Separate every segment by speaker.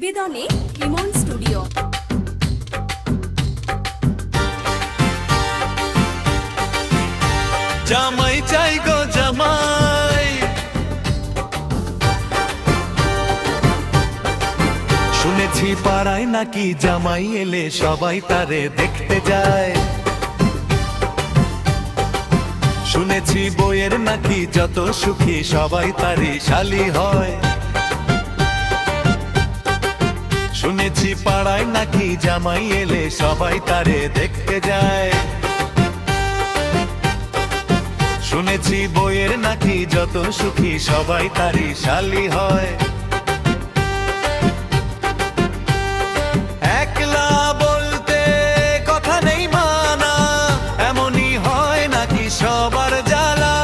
Speaker 1: নিবেদনে ইমন studio.
Speaker 2: জামাই চাই গো জামাই, শুনেছি পাড়ায় নাকি জামাই এলে সবাই তারে দেখতে যায়। শুনেছি বইয়ের নাকি যত সুখী সবাই তারই শালি হয়। শুনেছি পাড়ায় নাকি জামাই এলে সবাই তারে দেখতে যায়। শুনেছি বইয়ের নাকি যত সুখী সবাই তারই শালি হয়। একলা বলতে কথা নেই মানা, এমনই হয় নাকি সবার জ্বালা।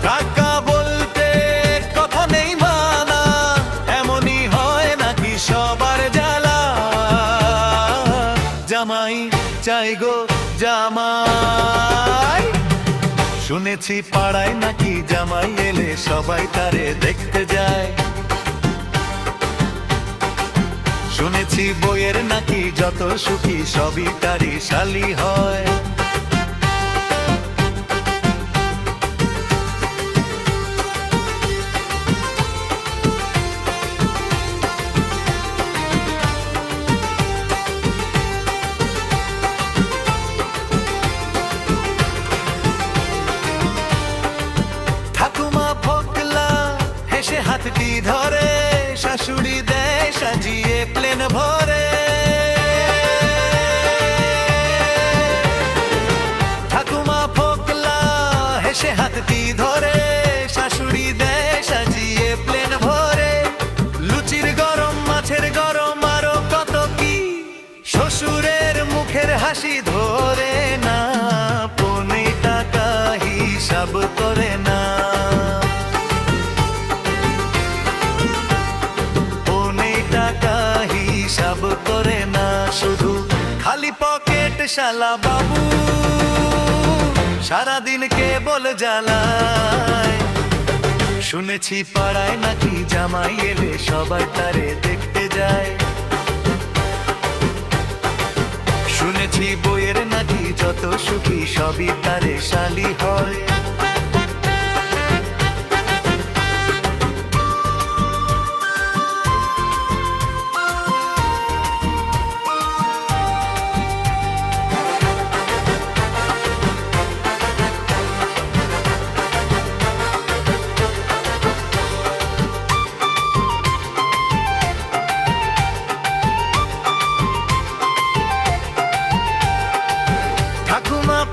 Speaker 2: টাকা বলতে কথা নেই মানা, এমনই হয় নাকি সবার জ্বালা। জামাই চাই গো জামাই, শুনেছি পাড়ায় নাকি জামাই এলে সবাই তারে দেখতে যায়। শুনেছি বইয়ের নাকি যত সুখী সবই তারই শালি হয়। হাতটি ধরে শাশুড়ি দেয় সাজিয়ে প্লেন ভরে। ঠাকুমা ফোকলা হেসে হাতটি ধরে শাশুড়ি দেয় সাজিয়ে প্লেন ভরে। লুচির গরম মাছের গরম আরো কত কি, শ্বশুরের মুখের হাসি ধরে না। পনে টাকা হিসাব করে না, হিসাব করে না। শুধু খালি পকেট শালা বাবু, সারাদিন কেবল জ্বালায়। শুনেছি পাড়ায় নাকি জামাই এলে সবাই তারে দেখতে যায়। শুনেছি বইয়ের নাকি যত সুখী সবই তারে শালি হয়।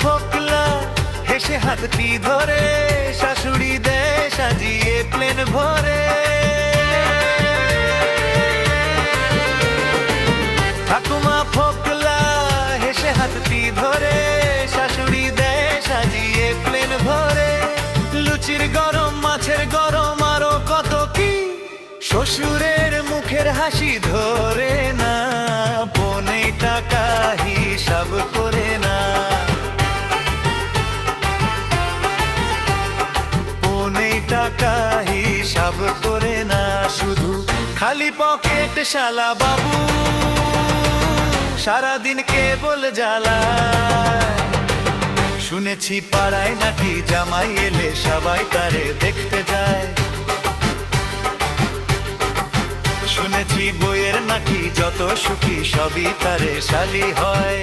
Speaker 2: ফোকলা হেসে হাতটি ধরে শাশুড়ি দেয় সাজিয়ে প্লেন ভরে। ঠাকুমা ফোকলা হেসে হাতটি ধরে শাশুড়ি দেয় সাজিয়ে প্লেন ভরে। লুচির গরম মাছের গরম আরো কত কি, শ্বশুরের মুখের হাসি ধরে না। পনে টাকা হিসাব করে না, টাকা হিসাব করে না। শুধু খালি পকেট শালা বাবু, সারাদিন কেবল জ্বালায়। শুনেছি পাড়ায় নাকি জামাই এলে সবাই তারে দেখতে যায়। শুনেছি বইয়ের নাকি যত সুখী সবই তারে শালি হয়।